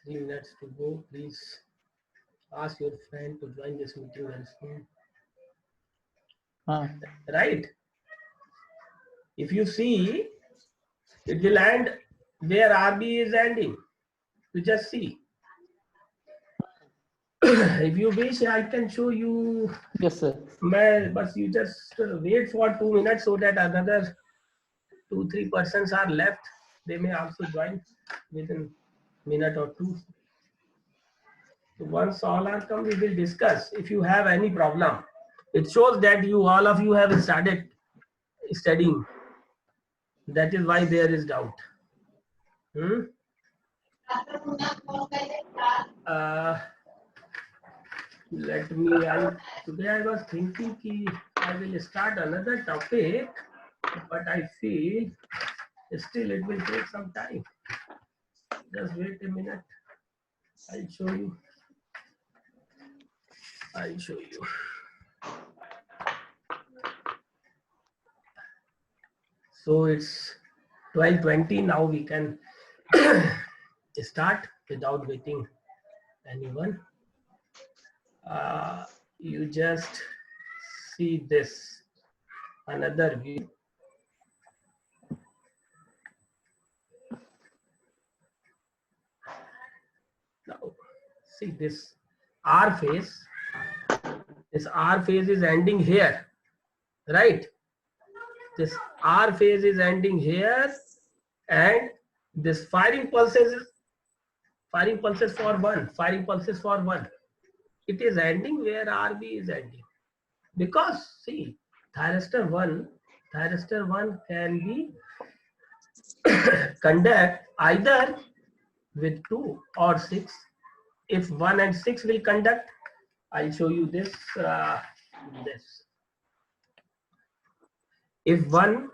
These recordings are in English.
3 minutes to go. Please ask your friend to join this meeting very soon. Right? If you see, it will end where RB is ending. You just see. If you wish, I can show you. Yes, sir. But you just wait for 2 minutes so that another 2-3 persons are left. They may also join within a minute or two. So once all are come, we will discuss. If you have any problem, it shows that all of you have started studying. That is why there is doubt. Let me. Today I was thinking I will start another topic, but I feel still it will take some time. Just wait a minute. I'll show you. So it's 12:20 now. We can start without waiting anyone. You just see this another view. Now see this R phase. This R phase is ending here, right? This R phase is ending here, and this firing pulses for one. It is ending where RB is ending. Because see, thyristor 1 can be conduct either with 2 or 6. If 1 and 6 will conduct, I'll show you this. If 1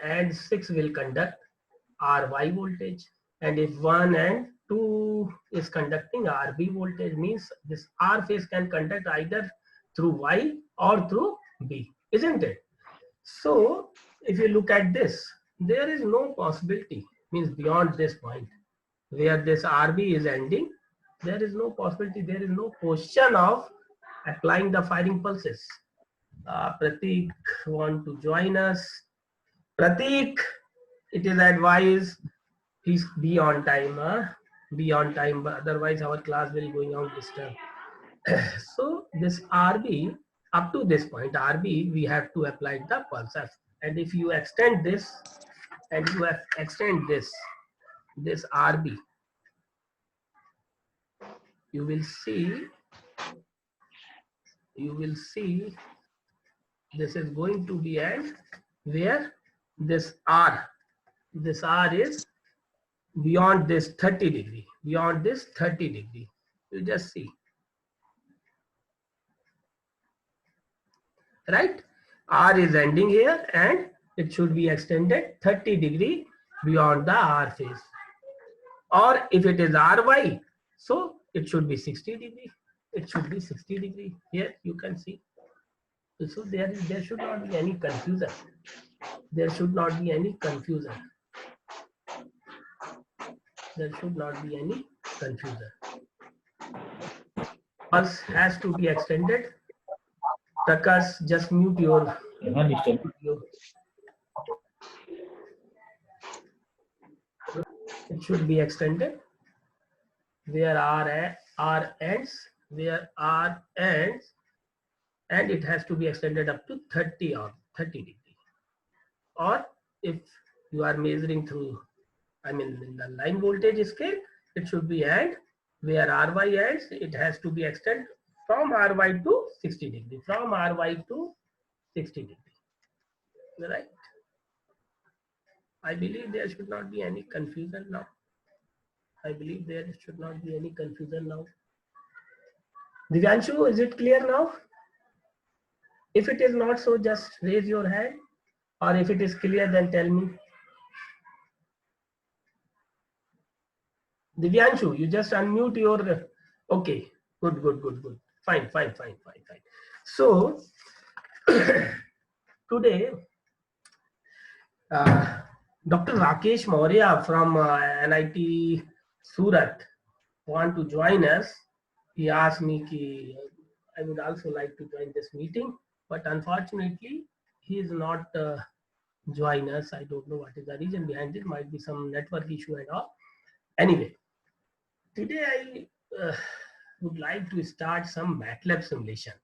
and 6 will conduct RY voltage, and if 1 and 2 is conducting RB voltage, means this R phase can conduct either through Y or through B, isn't it? So if you look at this, there is no possibility, means beyond this point where this RB is ending, there is no possibility, there is no question of applying the firing pulses. Pratik want to join us. Pratik, it is advised please be on time, but otherwise our class will going on disturb. So this RB, up to this point RB, we have to apply the pulses, and if you extend this and you extend this RB, you will see this is going to be at where this R is beyond this 30 degree, you just see, right? R is ending here and it should be extended 30 degree beyond the R phase, or if it is RY, so it should be 60 degree, here you can see. So there should not be any confusion. There should not be any confusion. Pulse has to be extended. Prakash, just mute your video. It should be extended where R ends, and it has to be extended up to 30 degree. Or if you are measuring through, in the line voltage scale, it should be end where RY ends, it has to be extended from RY to 60 degree, right? I believe there should not be any confusion now. Divyanshu, is it clear now? If it is not so, just raise your hand, or if it is clear, then tell me. Divyanshu, you just unmute your, okay, good. Fine. So, today, Dr. Rakesh Maurya from NIT Surat want to join us. He asked me ki I would also like to join this meeting, but unfortunately he is not join us. I don't know what is the reason behind it. Might be some network issue and all. Anyway, today I would like to start some MATLAB simulation.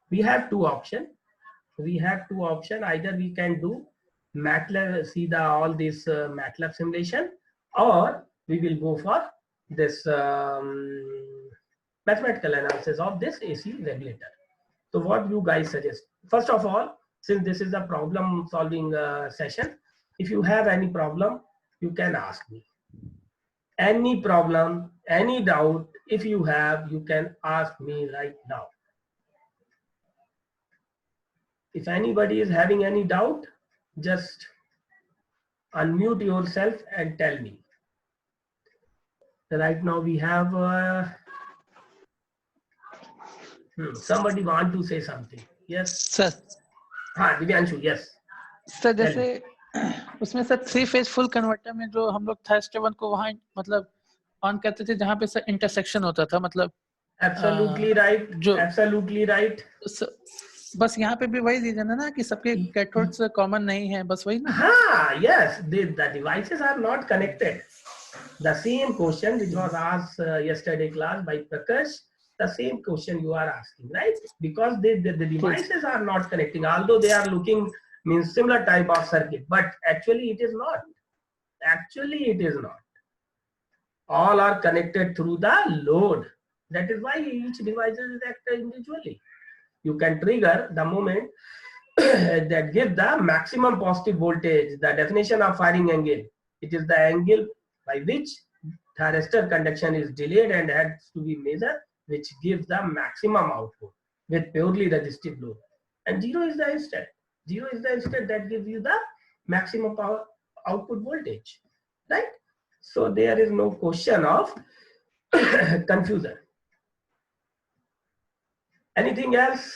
We have two options. Either we can do MATLAB, see the all this MATLAB simulation, or we will go for this mathematical analysis of this AC regulator. So what you guys suggest? First of all, since this is a problem solving session, if you have any problem, you can ask me. Any problem, any doubt, if you have, you can ask me right now. If anybody is having any doubt, just unmute yourself and tell me. Right now we have somebody want to say something. Yes sir. हाँ Divyanshu. Yes sir जैसे उसमें sir 3 phase full converter में जो हम लोग Thurstone 1 को वहां मतलब ऑन करते थे जहां पे सर इंटरसेक्शन होता था मतलब. Absolutely right. जो Absolutely right. बस यहाँ पे भी वही रीजन है ना कि सबके कैथोड्स कॉमन नहीं है, बस वही ना. हाँ, yes, the devices are not connected. The same question which was asked yesterday class by Prakash, the same question you are asking, right? Because the devices are not connecting, although they are looking means similar type of circuit, but actually it is not. Actually it is not. All are connected through the load. That is why each device is acted individually. You can trigger the moment that gives the maximum positive voltage. The definition of firing angle, it is the angle by which thyristor conduction is delayed and has to be measured, which gives the maximum output with purely resistive load. And zero is the instant. Zero is the instant that gives you the maximum power output voltage, right? So there is no question of confusion. Anything else?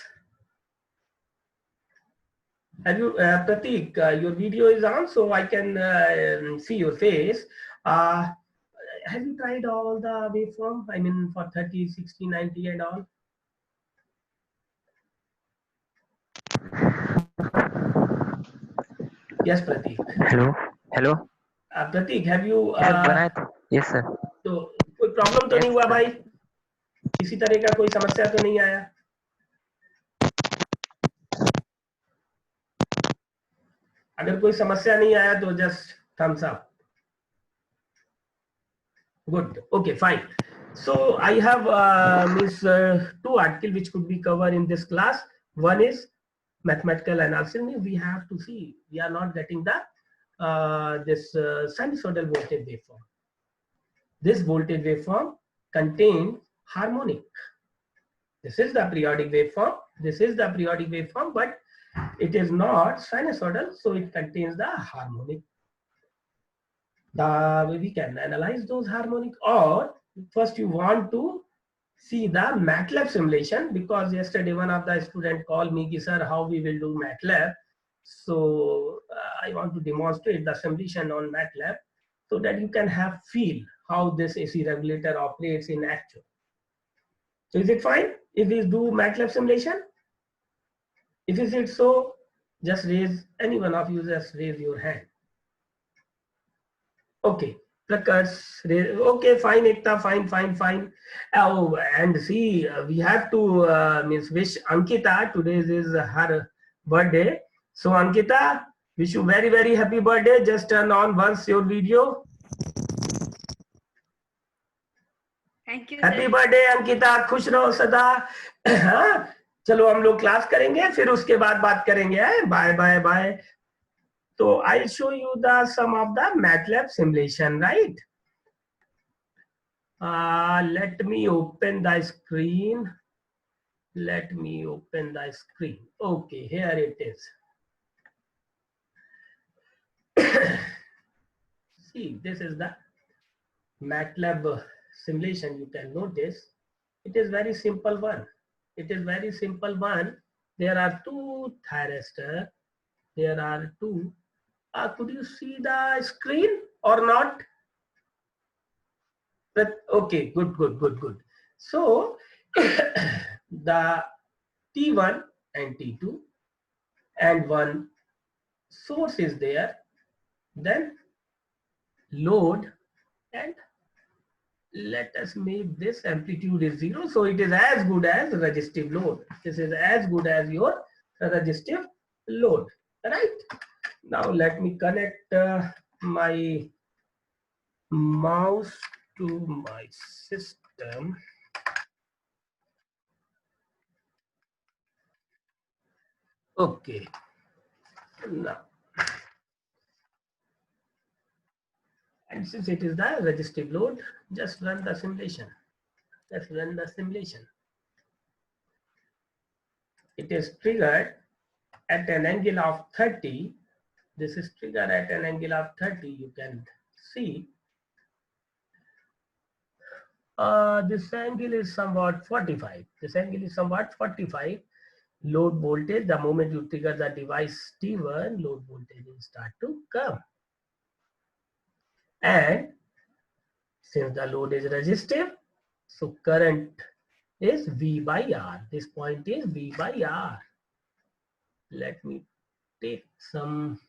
Have you, Pratik, your video is on, so I can see your face. Have you tried all the waveform? I mean, for 30, 60, 90 and all? Yes, Pratik. Hello. Hello. Pratik, have you? Yes, sir. तो कोई problem तो नहीं हुआ भाई? किसी तरह का कोई समस्या तो नहीं आया? अगर कोई समस्या नहीं आया तो just thumbs up. Good. Okay, fine. So I have two articles which could be covered in this class. One is mathematical analysis. We have to see we are not getting the this sinusoidal voltage waveform. This voltage waveform contains harmonic. This is the periodic waveform. This is the periodic waveform, but it is not sinusoidal, so it contains the harmonic. We can analyze those harmonic, or first you want to see the MATLAB simulation, because yesterday one of the student called me, sir, how we will do MATLAB. So I want to demonstrate the simulation on MATLAB so that you can have feel how this AC regulator operates in actual. So is it fine if we do MATLAB simulation? If it is so, just raise, any one of you just raise your hand. Okay, Prakash, okay, fine, Ekta, fine. Oh, and see, we have to wish Ankita, today is her birthday. So Ankita, wish you very, very happy birthday. Just turn on once your video. Thank you. Happy birthday Ankita, खुश रहो सदा. चलो हम लोग class करेंगे, फिर उसके बाद बात करेंगे. Bye. So I'll show you the some of the MATLAB simulation, right? Let me open the screen. Okay, here it is. See, this is the MATLAB simulation. You can notice it is very simple one. There are two thyristors. There are two. Could you see the screen or not? But okay, good. So the T1 and T2 and one source is there, then load, and let us make this amplitude is 0, so it is as good as resistive load. This is as good as your resistive load, right? Now let me connect my mouse to my system. Okay, now, and since it is the resistive load, just run the simulation. Let's run the simulation. It is triggered at an angle of 30. This is triggered at an angle of 30. You can see this angle is somewhat 45. This angle is somewhat 45. Load voltage, the moment you trigger the device T1, load voltage will start to come. And since the load is resistive, so current is V by R. This point is V by R. Let me take some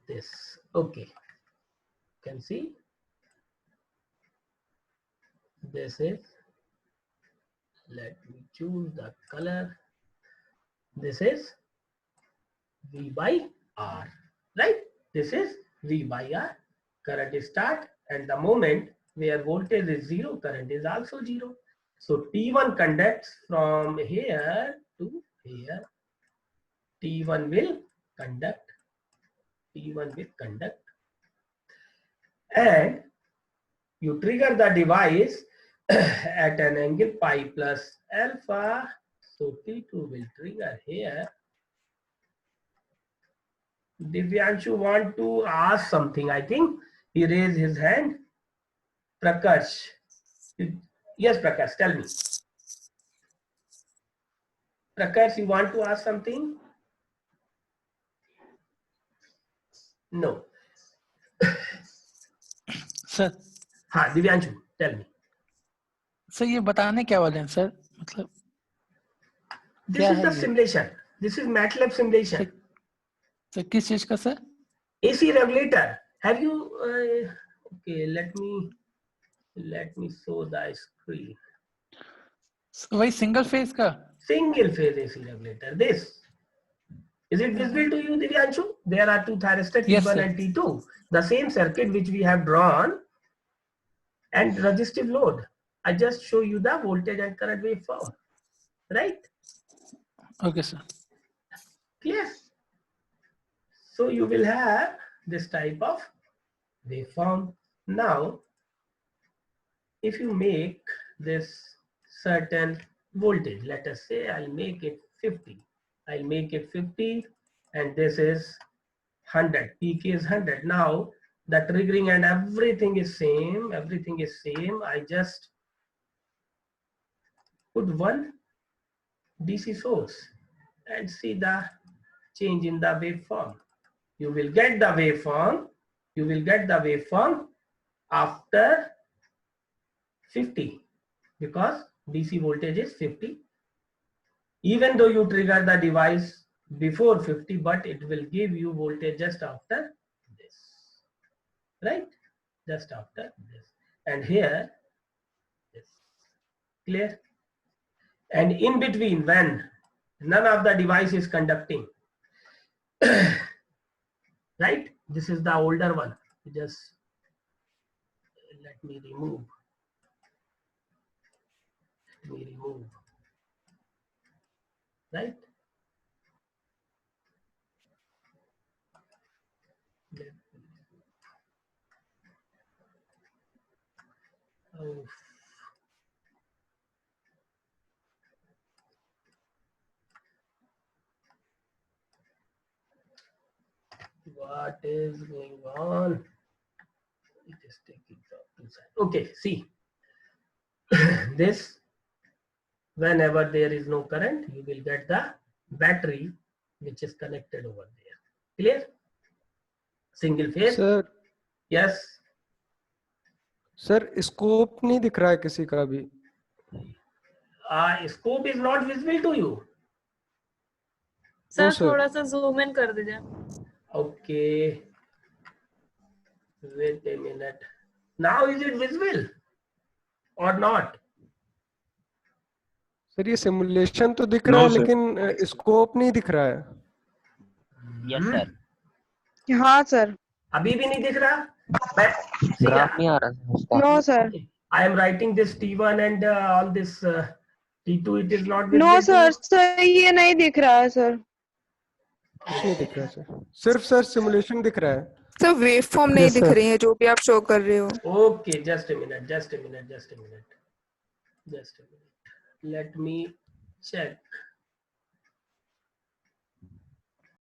this. Okay, you can see this is, let me choose the color. This is V by R, right? This is V by R. Current is start, and the moment where voltage is 0, current is also 0. So T1 conducts from here to here. T1 will conduct. T1 will conduct. And you trigger the device at an angle pi plus alpha. So T2 will trigger here. Divyanshu want to ask something. I think he raised his hand. Prakash. Yes, Prakash, tell me. Prakash, you want to ask something? No. Sir हाँ, Divyanshu, tell me. Sir ये बताने क्या वाले हैं sir, मतलब This क्या is है the ये? simulation. This is MATLAB simulation. Sir किस चीज का sir? AC regulator. Have you? Okay, let me show the screen. वही सिंगल फेज का? Single phase AC regulator. This. Is it visible to you, Divyanshu? There are two thyristor, Yes, T1 sir. and T2. The same circuit which we have drawn, and resistive load. I just show you the voltage and current waveform. Right? Okay, sir. Clear? So you will have this type of waveform. Now, if you make this certain voltage, let us say I'll make it 50. I'll make it 50, and this is 100. Peak is 100. Now the triggering and everything is same. Everything is same. I just put one DC source and see the change in the waveform. You will get the waveform. You will get the waveform after 50, because DC voltage is 50. Even though you trigger the device before 50, but it will give you voltage just after this, right? Just after this. And here, this. Clear? And in between, when none of the device is conducting, right? This is the older one. Just let me remove. Right? Oh. What is going on? It is taking from inside. Okay, see. This, whenever there is no current, you will get the battery which is connected over there. Clear? Single phase. Sir yes. Sir scope नहीं दिख रहा है किसी का भी. Scope is not visible to you. No, sir sir. थोड़ा सा zoom in कर दीजिए. Okay. Wait a minute. Now is it visible or not? Sir ये सिमुलेशन तो दिख रहा है लेकिन स्कोप नहीं दिख रहा है. Yes sir. हाँ सर. अभी भी नहीं दिख रहा. ग्राफ नहीं आ रहा है उसका. No sir. I am writing this T1 and all this T2. It is not visible. No to sir. you? Sir ये नहीं दिख रहा है सर. कुछ नहीं दिख रहा है सर. सिर्फ सर सिमुलेशन दिख रहा है. सर वेव फॉर्म नहीं Yes, दिख sir. रही है जो भी आप शो कर रहे हो. Okay, just a minute. Just a minute. Just a minute. Just a minute. Let me check.